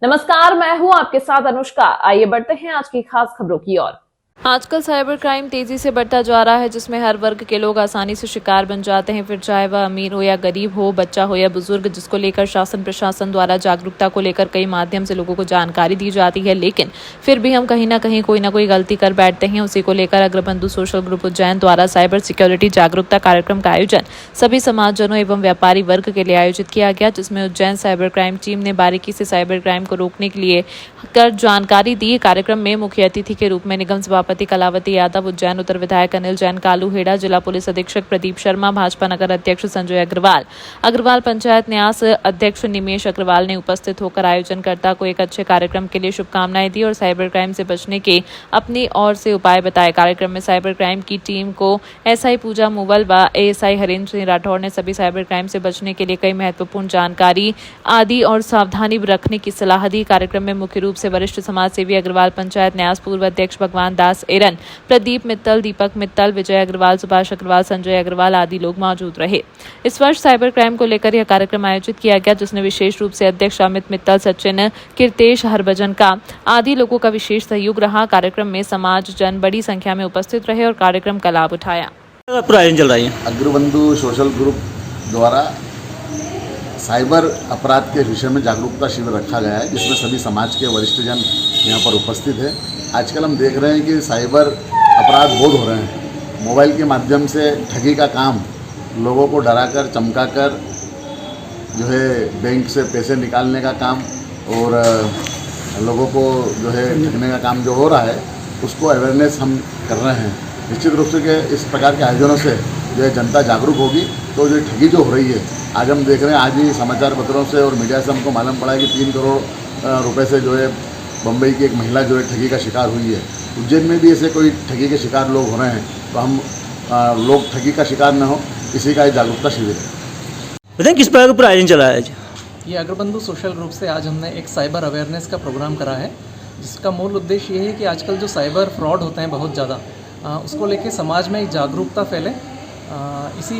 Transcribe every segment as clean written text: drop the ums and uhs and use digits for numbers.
नमस्कार, मैं हूं आपके साथ अनुष्का। आइए बढ़ते हैं आज की खास खबरों की ओर। आजकल साइबर क्राइम तेजी से बढ़ता जा रहा है, जिसमें हर वर्ग के लोग आसानी से शिकार बन जाते हैं। फिर चाहे वह अमीर हो या गरीब हो, बच्चा हो या बुजुर्ग, जिसको लेकर शासन प्रशासन द्वारा जागरूकता को लेकर कई माध्यम से लोगों को जानकारी दी जाती है। लेकिन फिर भी हम कहीं ना कहीं कोई ना कोई गलती कर बैठते हैं। उसी को लेकर अग्रबंधु सोशल ग्रुप उज्जैन द्वारा साइबर सिक्योरिटी जागरूकता कार्यक्रम का आयोजन सभी समाजजनों एवं व्यापारी वर्ग के लिए आयोजित किया गया, जिसमें उज्जैन साइबर क्राइम टीम ने बारीकी से साइबर क्राइम को रोकने के लिए कर जानकारी दी। कार्यक्रम में मुख्य अतिथि के रूप में निगम सभापति कलावती यादव, उज्जैन उत्तर विधायक अनिल जैन, कालू हेड़ा, जिला पुलिस अधीक्षक प्रदीप शर्मा, भाजपा नगर अध्यक्ष संजय अग्रवाल पंचायत न्यास अध्यक्ष निमेश अग्रवाल ने उपस्थित होकर आयोजनकर्ता को एक अच्छे कार्यक्रम के लिए शुभकामनाएं दी और साइबर क्राइम से बचने के अपनी ओर से उपाय बताए। कार्यक्रम में साइबर क्राइम की टीम को एसआई पूजा मुवल व एएसआई हरेंद्र सिंह राठौर ने सभी साइबर क्राइम से बचने के लिए कई महत्वपूर्ण जानकारी आदि और सावधानी रखने की सलाह दी। कार्यक्रम में मुख्य रूप से वरिष्ठ समाज सेवी अग्रवाल पंचायत न्यास पूर्व अध्यक्ष भगवान दास एरन, प्रदीप मित्तल, दीपक मित्तल, विजय अग्रवाल, सुभाष अग्रवाल, संजय अग्रवाल आदि लोग मौजूद रहे। इस वर्ष साइबर क्राइम को लेकर यह कार्यक्रम आयोजित किया गया, जिसने विशेष रूप से अध्यक्ष अमित मित्तल, सचिन, कीर्तेश, हरभजन का आदि लोगों का विशेष सहयोग रहा। कार्यक्रम में समाज जन बड़ी संख्या में उपस्थित रहे और कार्यक्रम का लाभ उठाया। पूरा आयोजन चल रहा है। अग्रबंधु सोशल ग्रुप द्वारा साइबर अपराध के विषय में जागरूकता शिविर रखा गया है, जिसमें सभी समाज के वरिष्ठ जन यहाँ पर उपस्थित है। आजकल हम देख रहे हैं कि साइबर अपराध बहुत हो रहे हैं। मोबाइल के माध्यम से ठगी का काम, लोगों को डराकर चमकाकर जो है बैंक से पैसे निकालने का काम और लोगों को जो है ठगने का काम जो हो रहा है, उसको अवेयरनेस हम कर रहे हैं। निश्चित रूप से कि इस प्रकार के आयोजनों से जो है जनता जागरूक होगी, तो जो ठगी जो हो रही है, आज हम देख रहे हैं, आज ही समाचार पत्रों से और मीडिया से हमको मालूम पड़ा है कि 3 करोड़ रुपए से जो है बम्बई की एक महिला जो है ठगी का शिकार हुई है। उज्जैन में भी ऐसे कोई ठगी के शिकार लोग हो रहे हैं, तो हम लोग ठगी का शिकार न हो, इसी का एक जागरूकता शिविर है। बताएं किस प्रकार का पूरा आयोजन चला है आज? ये अग्रबंधु सोशल ग्रुप से आज हमने एक साइबर अवेयरनेस का प्रोग्राम करा है, जिसका मूल उद्देश्य ये है कि आजकल जो साइबर फ्रॉड होते हैं बहुत ज़्यादा, उसको लेके समाज में एक जागरूकता फैले। इसी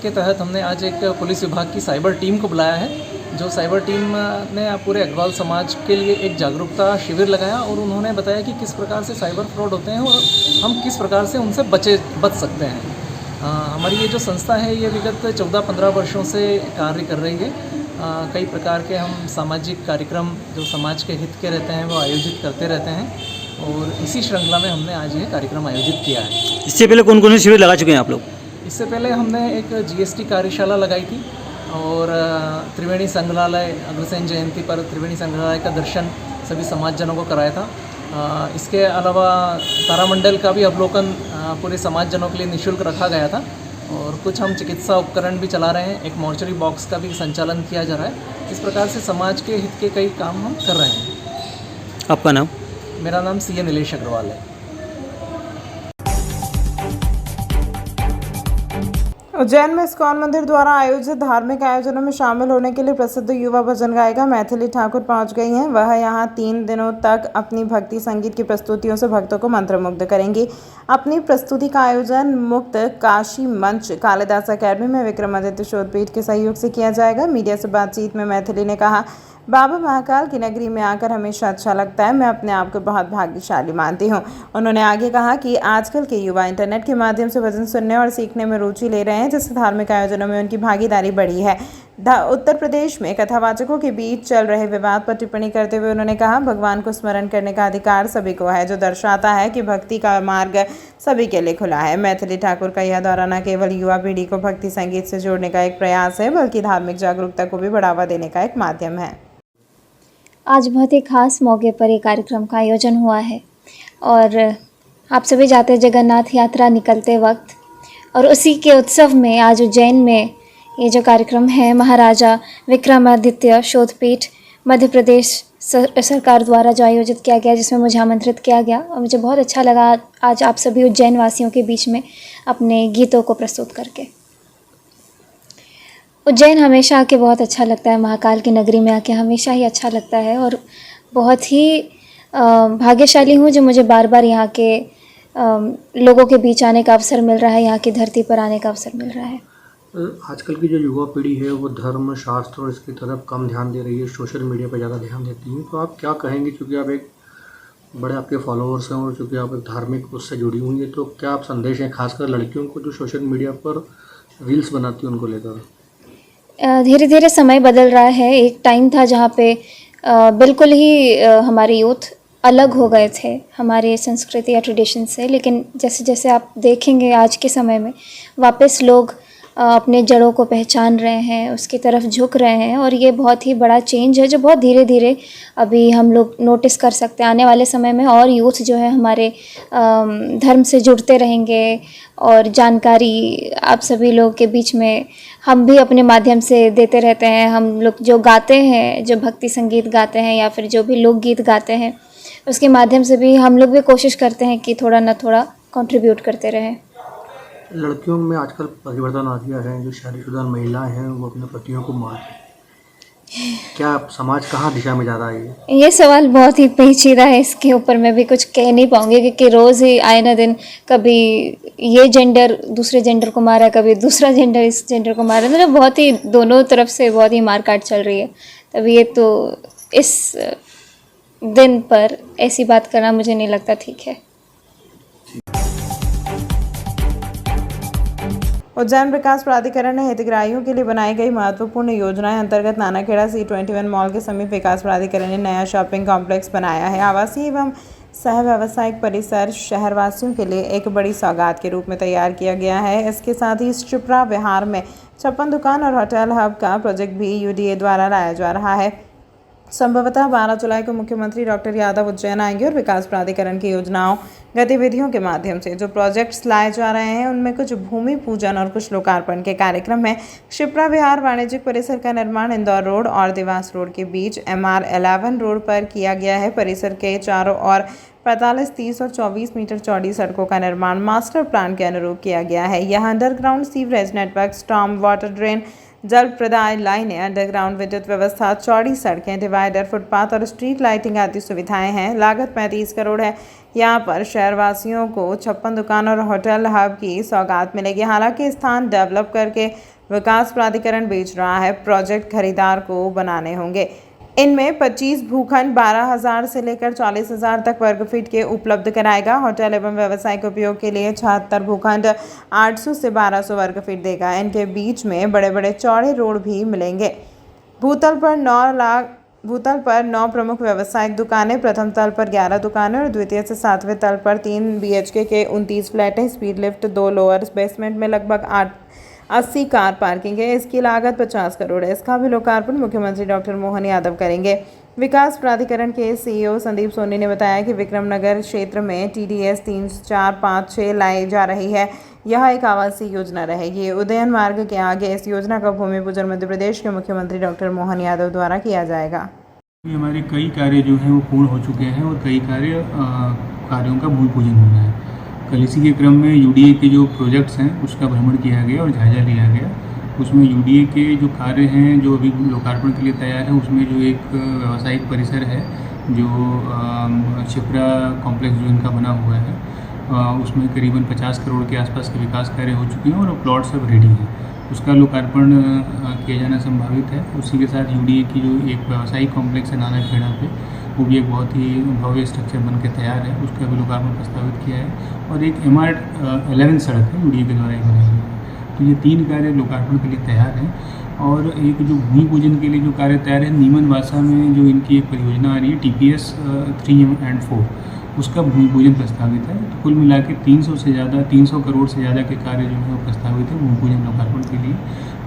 के तहत हमने आज एक पुलिस विभाग की साइबर टीम को बुलाया है, जो साइबर टीम ने पूरे अग्रवाल समाज के लिए एक जागरूकता शिविर लगाया और उन्होंने बताया कि किस प्रकार से साइबर फ्रॉड होते हैं और हम किस प्रकार से उनसे बच सकते हैं। हमारी ये जो संस्था है, ये विगत 14-15 वर्षों से कार्य कर रही है। कई प्रकार के हम सामाजिक कार्यक्रम जो समाज के हित के रहते हैं वो आयोजित करते रहते हैं और इसी श्रृंखला में हमने आज ये कार्यक्रम आयोजित किया है। इससे पहले कौन कौन से शिविर लगा चुके हैं आप लोग? इससे पहले हमने एक जीएसटी कार्यशाला लगाई थी और त्रिवेणी संग्रहालय, अग्रसेन जयंती पर त्रिवेणी संग्रहालय का दर्शन सभी समाजजनों को कराया था। इसके अलावा तारामंडल का भी अवलोकन पूरे समाजजनों के लिए निःशुल्क रखा गया था और कुछ हम चिकित्सा उपकरण भी चला रहे हैं। एक मॉर्चरी बॉक्स का भी संचालन किया जा रहा है। इस प्रकार से समाज के हित के कई काम हम कर रहे हैं। आपका नाम? मेरा नाम सीए नीलेश अग्रवाल है। उज्जैन में इस्कॉन मंदिर द्वारा आयोजित धार्मिक आयोजनों में शामिल होने के लिए प्रसिद्ध युवा भजन गायिका मैथिली ठाकुर पहुंच गई हैं। वह यहां 3 दिनों तक अपनी भक्ति संगीत की प्रस्तुतियों से भक्तों को मंत्रमुग्ध करेंगी। अपनी प्रस्तुति का आयोजन मुक्त काशी मंच कालिदास अकेडमी में विक्रमादित्य शोधपीठ के सहयोग से किया जाएगा। मीडिया से बातचीत में मैथिली ने कहा, बाबा महाकाल की नगरी में आकर हमेशा अच्छा लगता है। मैं अपने आप को बहुत भाग्यशाली मानती हूँ। उन्होंने आगे कहा कि आजकल के युवा इंटरनेट के माध्यम से भजन सुनने और सीखने में रुचि ले रहे हैं, जिससे धार्मिक आयोजनों में उनकी भागीदारी बढ़ी है। उत्तर प्रदेश में कथावाचकों के बीच चल रहे विवाद पर टिप्पणी करते हुए उन्होंने कहा, भगवान को स्मरण करने का अधिकार सभी को है, जो दर्शाता है कि भक्ति का मार्ग सभी के लिए खुला है। मैथिली ठाकुर का यह दौरा न केवल युवा पीढ़ी को भक्ति संगीत से जोड़ने का एक प्रयास है, बल्कि धार्मिक जागरूकता को भी बढ़ावा देने का एक माध्यम है। आज बहुत ही खास मौके पर ये कार्यक्रम का आयोजन हुआ है और आप सभी जाते हैं जगन्नाथ यात्रा निकलते वक्त, और उसी के उत्सव में आज उज्जैन में ये जो कार्यक्रम है महाराजा विक्रमादित्य शोधपीठ मध्य प्रदेश सरकार द्वारा जो आयोजित किया गया, जिसमें मुझे आमंत्रित किया गया और मुझे बहुत अच्छा लगा आज आप सभी उज्जैन वासियों के बीच में अपने गीतों को प्रस्तुत करके। उज्जैन हमेशा आके बहुत अच्छा लगता है, महाकाल की नगरी में आके हमेशा ही अच्छा लगता है और बहुत ही भाग्यशाली हूँ जो मुझे बार बार यहाँ के लोगों के बीच आने का अवसर मिल रहा है, यहाँ की धरती पर आने का अवसर मिल रहा है। आजकल की जो युवा पीढ़ी है वो धर्म शास्त्र और इसकी तरफ कम ध्यान दे रही है, सोशल मीडिया पर ज़्यादा ध्यान देती है। तो आप क्या कहेंगे, क्योंकि आप एक बड़े आपके फॉलोअर्स हैं और चूँकि आप एक धार्मिक उससे जुड़ी हुई हैं, तो क्या आप संदेश हैं खासकर लड़कियों को जो सोशल मीडिया पर रील्स बनाती हैं उनको लेकर? धीरे धीरे समय बदल रहा है। एक टाइम था जहाँ पे बिल्कुल ही हमारे यूथ अलग हो गए थे हमारे संस्कृति या ट्रेडिशन से, लेकिन जैसे जैसे आप देखेंगे आज के समय में वापस लोग अपने जड़ों को पहचान रहे हैं, उसकी तरफ झुक रहे हैं, और ये बहुत ही बड़ा चेंज है जो बहुत धीरे धीरे अभी हम लोग नोटिस कर सकते हैं। आने वाले समय में और यूथ जो है हमारे धर्म से जुड़ते रहेंगे, और जानकारी आप सभी लोगों के बीच में हम भी अपने माध्यम से देते रहते हैं। हम लोग जो गाते हैं, जो भक्ति संगीत गाते हैं या फिर जो भी लोकगीत गाते हैं, उसके माध्यम से भी हम लोग भी कोशिश करते हैं कि थोड़ा ना थोड़ा कंट्रीब्यूट करते रहें। लड़कियों में आजकल परिवर्तन आ गया है, जो शादीशुदा महिलाएं हैं वो अपने पतियों को मारती हैं। क्या समाज कहाँ दिशा में जा रहा है? ये सवाल बहुत ही पेचीदा है, इसके ऊपर मैं भी कुछ कह नहीं पाऊंगी, क्योंकि रोज़ ही आए ना दिन कभी ये जेंडर दूसरे जेंडर को मारा, कभी दूसरा जेंडर इस जेंडर को मारा, मतलब बहुत ही दोनों तरफ से बहुत ही मारकाट चल रही है। तभी ये तो इस दिन पर ऐसी बात करना मुझे नहीं लगता ठीक है। उज्जैन विकास प्राधिकरण ने हितग्राहियों के लिए बनाई गई महत्वपूर्ण योजनाएं अंतर्गत नानाखेड़ा C21 मॉल के समीप विकास प्राधिकरण ने नया शॉपिंग कॉम्प्लेक्स बनाया है। आवासीय एवं सह व्यावसायिक परिसर शहरवासियों के लिए एक बड़ी सौगात के रूप में तैयार किया गया है। इसके साथ ही शिप्रा विहार में 56 दुकान और होटल हब का प्रोजेक्ट भी UDA द्वारा लाया जा रहा है। संभवतः 12 जुलाई को मुख्यमंत्री डॉक्टर यादव उज्जैन आएंगे और विकास प्राधिकरण की योजनाओं गतिविधियों के माध्यम से जो प्रोजेक्ट्स लाए जा रहे हैं उनमें कुछ भूमि पूजन और कुछ लोकार्पण के कार्यक्रम में शिप्रा विहार वाणिज्यिक परिसर का निर्माण इंदौर रोड और देवास रोड के बीच MR11 रोड पर किया गया है। परिसर के चारों ओर 45, 30 और 24 मीटर चौड़ी सड़कों का निर्माण मास्टर प्लान के अनुरूप किया गया है। यह underground sewerage network, storm water drain, जल प्रदाय लाइनें, अंडरग्राउंड विद्युत व्यवस्था, चौड़ी सड़कें, डिवाइडर, फुटपाथ और स्ट्रीट लाइटिंग आदि सुविधाएं हैं। लागत 35 करोड़ है। यहां पर शहरवासियों को 56 दुकान और होटल हब की सौगात मिलेगी। हालांकि स्थान डेवलप करके विकास प्राधिकरण बेच रहा है, प्रोजेक्ट खरीदार को बनाने होंगे। इनमें 25 भूखंड 12,000 से लेकर 40,000 तक वर्ग फीट के उपलब्ध कराएगा। होटल एवं व्यावसायिक उपयोग के लिए 76 भूखंड 800 से 1200 वर्ग फीट देगा। इनके बीच में बड़े बड़े चौड़े रोड भी मिलेंगे। भूतल पर 9 प्रमुख व्यावसायिक दुकानें, प्रथम तल पर 11 दुकानें और द्वितीय से 7वें तल पर 3 BHK के 29 फ्लैटें, स्पीड लिफ्ट, 2 लोअर बेसमेंट में लगभग 80 कार पार्किंग है। इसकी लागत 50 करोड़ है। इसका भी लोकार्पण मुख्यमंत्री डॉक्टर मोहन यादव करेंगे। विकास प्राधिकरण के CEO संदीप सोनी ने बताया कि विक्रमनगर क्षेत्र में TDS 3, 4, 5, 6 लाई जा रही है। यह एक आवासीय योजना रहेगी। उदयन मार्ग के आगे इस योजना का भूमि पूजन मध्य प्रदेश के मुख्यमंत्री डॉक्टर मोहन यादव द्वारा किया जाएगा। हमारे कई कार्य जो हैं वो पूर्ण हो चुके हैं और कई कार्यों का भूमि पूजन हो रहा है। कल इसी के क्रम में UDA के जो प्रोजेक्ट्स हैं उसका भ्रमण किया गया और जायजा लिया गया। उसमें UDA के जो कार्य हैं जो अभी लोकार्पण के लिए तैयार है, उसमें जो एक व्यावसायिक परिसर है जो शिप्रा कॉम्प्लेक्स जो इनका बना हुआ है, उसमें करीबन 50 करोड़ के आसपास के विकास कार्य हो चुके हैं और प्लॉट सब रेडी हैं। उसका लोकार्पण किया जाना संभावित है। उसी के साथ UDA की जो एक व्यावसायिक कॉम्प्लेक्स है नानाखेड़ा पे, वो भी एक बहुत ही भव्य स्ट्रक्चर बन के तैयार है। उसका भी लोकार्पण प्रस्तावित किया है। और एक MR11 सड़क है UDA के द्वारा ही बनाई गई है। तो ये 3 कार्य लोकार्पण के लिए तैयार हैं। और एक जो भूमि पूजन के लिए जो कार्य तैयार है, नीमन वासा में जो इनकी एक परियोजना आ रही है TPS 3 and 4, उसका भूमि पूजन प्रस्तावित है। तो कुल मिला के 300 करोड़ से ज़्यादा के कार्य जो है वो प्रस्तावित है भूमि पूजन लोकार्पण के लिए,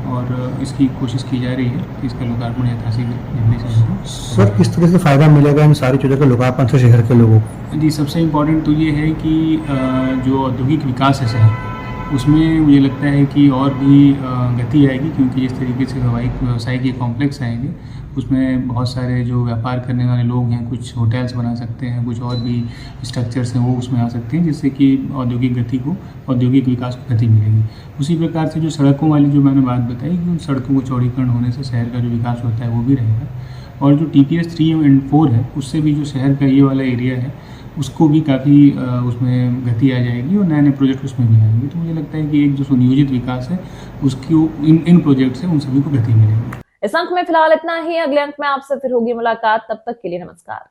और इसकी कोशिश की जा रही है कि इसका लोकार्पण यथाशीघ्र जल्दी से हो। सर, किस तरह से फ़ायदा मिलेगा इन सारी चीज़ों के लोकार्पण से शहर के लोगों को? जी, सबसे इम्पोर्टेंट तो ये है कि जो औद्योगिक विकास है शहर, उसमें मुझे लगता है कि और भी गति आएगी, क्योंकि जिस तरीके से व्यवसायिक ये कॉम्प्लेक्स आएंगे उसमें बहुत सारे जो व्यापार करने वाले लोग हैं, कुछ होटल्स बना सकते हैं, कुछ और भी स्ट्रक्चर्स हैं वो उसमें आ सकते हैं, जिससे कि औद्योगिक विकास को गति मिलेगी। उसी प्रकार से जो सड़कों वाली जो मैंने बात बताई कि उन सड़कों को चौड़ीकरण होने से शहर का जो विकास होता है वो भी रहेगा। और जो TPS 3 and 4 है, उससे भी जो शहर का ये वाला एरिया है उसको भी काफ़ी उसमें गति आ जाएगी और नए नए प्रोजेक्ट उसमें भी आएंगे। तो मुझे लगता है कि एक जो सुनियोजित विकास है उसकी इन प्रोजेक्ट से उन सभी को गति मिलेगी। इस अंक में फिलहाल इतना ही। अगले अंक में आपसे फिर होगी मुलाकात। तब तक के लिए नमस्कार।